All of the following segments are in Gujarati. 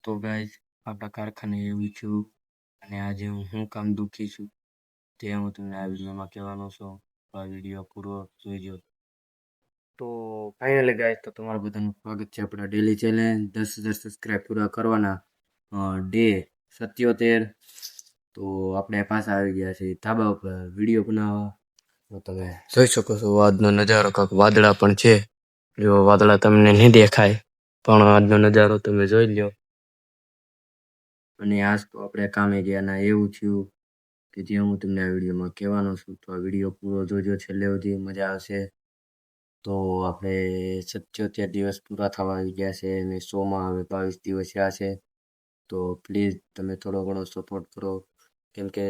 તો ગાઈઝ આપણા કારખાને એવું છું અને આજે હું શું કામ દુઃખી છું તે હું તમને આ વિડીયોમાં કહેવાનો છું. તો આ વિડીયો પૂરો જોઈજો. તો ફાઇનલી ગાઈઝ તો તમારું બધાનું સ્વાગત છે આપણા ડેલી ચેલેન્જ 10,000 સબસ્ક્રાઈબ પૂરા કરવાના ડે 77. તો આપણે પાછા આવી ગયા છીએ ધાબા ઉપર વિડીયો બનાવવા. તો તમે જોઈ શકો છો આજનો નજારો, કાંક વાદળા પણ છે. જો વાદળા તમને નહીં દેખાય પણ આજનો નજારો તમે જોઈ લ્યો. અને આજ તો આપણે કામે ગયા ના એવું થયું કે જે હું તમને આ વિડીયોમાં કહેવાનો છું. તો આ વિડીયો પૂરો જોજો, છેલ્લે સુધી મજા આવશે. તો આપણે 77 દિવસ પૂરા થવા આવી ગયા છે અને 100માં હવે 22 દિવસ રહ્યા છે. તો પ્લીઝ તમે થોડો ઘણો સપોર્ટ કરો, કેમ કે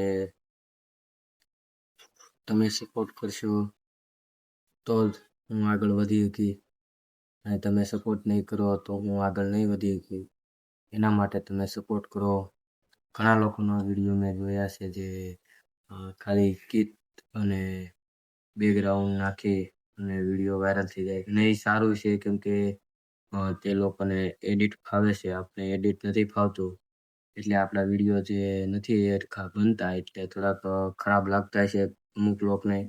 તમે સપોર્ટ કરશો તો જ હું આગળ વધી શકી, અને તમે સપોર્ટ નહીં કરો તો હું આગળ નહીં વધી શકી. એના માટે તમે સપોર્ટ કરો. ઘણા લોકોનો વિડીયો મેં જોયા છે જે ખાલી ગીત અને બેકગ્રાઉન્ડ નાખી અને વિડીયો વાયરલ થઈ જાય. અને એ સારું છે, કેમ કે તે લોકોને એડિટ ફાવે છે, આપણે એડિટ નથી ફાવતું. એટલે આપણા વિડીયો જે નથી બનતા એટલે થોડાક ખરાબ લાગતા છે અમુક લોકોને,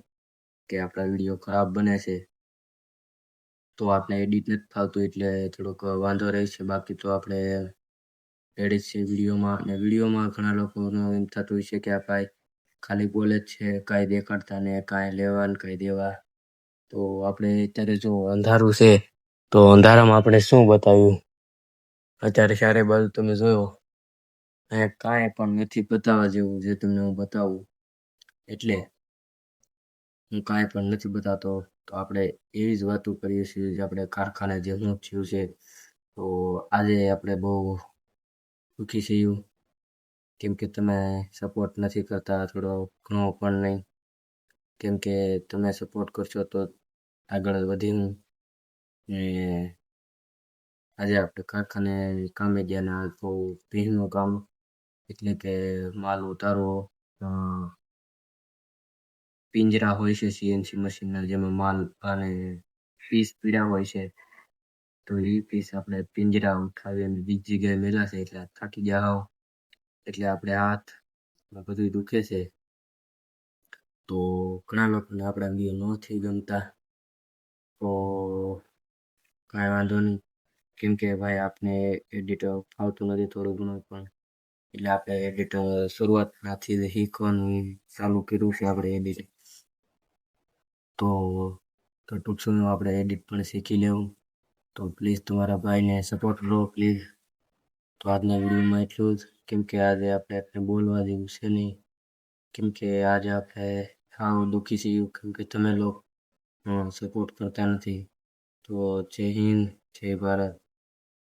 કે આપણા વિડીયો ખરાબ બને છે. તો આપણે એડિટ નથી ફાવતું એટલે થોડોક વાંધો રહે છે. બાકી તો આપણે એડિટ છે વિડીયોમાં, અને વિડીયોમાં ઘણા લોકોનું એમ થતું હોય છે કે આ ભાઈ ખાલી બોલે જ છે, કાંઈ દેખાડતા ને કાંઈ લેવા ને કાંઈ દેવા. તો આપણે અત્યારે જો અંધારું છે તો અંધારામાં આપણે શું બતાવ્યું. અત્યારે ચારે બાજુ તમે જોયો અહીંયા કાંઈ પણ નથી બતાવવા જેવું જે તમને હું બતાવું. એટલે હું કાંઈ પણ નથી બતાવતો. તો આપણે એવી જ વાતો કરીએ છીએ જે આપણે કારખાને જે હું થયું છે. તો આજે આપણે બહુ દુઃખી છીએ, કેમ કે તમે સપોર્ટ નથી કરતા થોડો ઘણો પણ નહીં. કેમ કે તમે સપોર્ટ કરશો તો આગળ વધીને આજે આપણે કારખાને કામે ગયા ના તો ભીનું કામ, એટલે કે માલ ઉતારવો. પિંજરા હોય છે સીએનસી મશીનના, જેમાં માલ અને પીસ પીડા હોય છે. તો એ પીસ આપણે પિંજરા ઉઠાવી અને બીજી જગ્યાએ મેલા છે એટલે થાકી ગયા હોવ, એટલે આપણે હાથ બધું દુખે છે. તો ઘણા લોકોને આપણા વિડીયો નથી ગમતા, તો કાંઈ વાંધો નહીં, કેમ કે ભાઈ આપણે એડિટ ફાવતું નથી થોડું ઘણું પણ. એટલે આપણે એડિટ શરૂઆતથી શીખવાનું ચાલુ કર્યું છે આપણે એડિટ. તો ટૂંક સમયમાં આપણે એડિટ પણ શીખી લેવું. તો પ્લીઝ તમારા ભાઈને સપોર્ટ કરો પ્લીઝ. તો આજના વિડીયોમાં એટલું જ, કેમ કે આજે આપણે બોલવા જેવું છે નહીં, કેમ કે આજે આપણે સાવ દુઃખી છીએ, કેમ કે તમે લોકો સપોર્ટ કરતા નથી. તો જય હિન્દ, જય ભારત.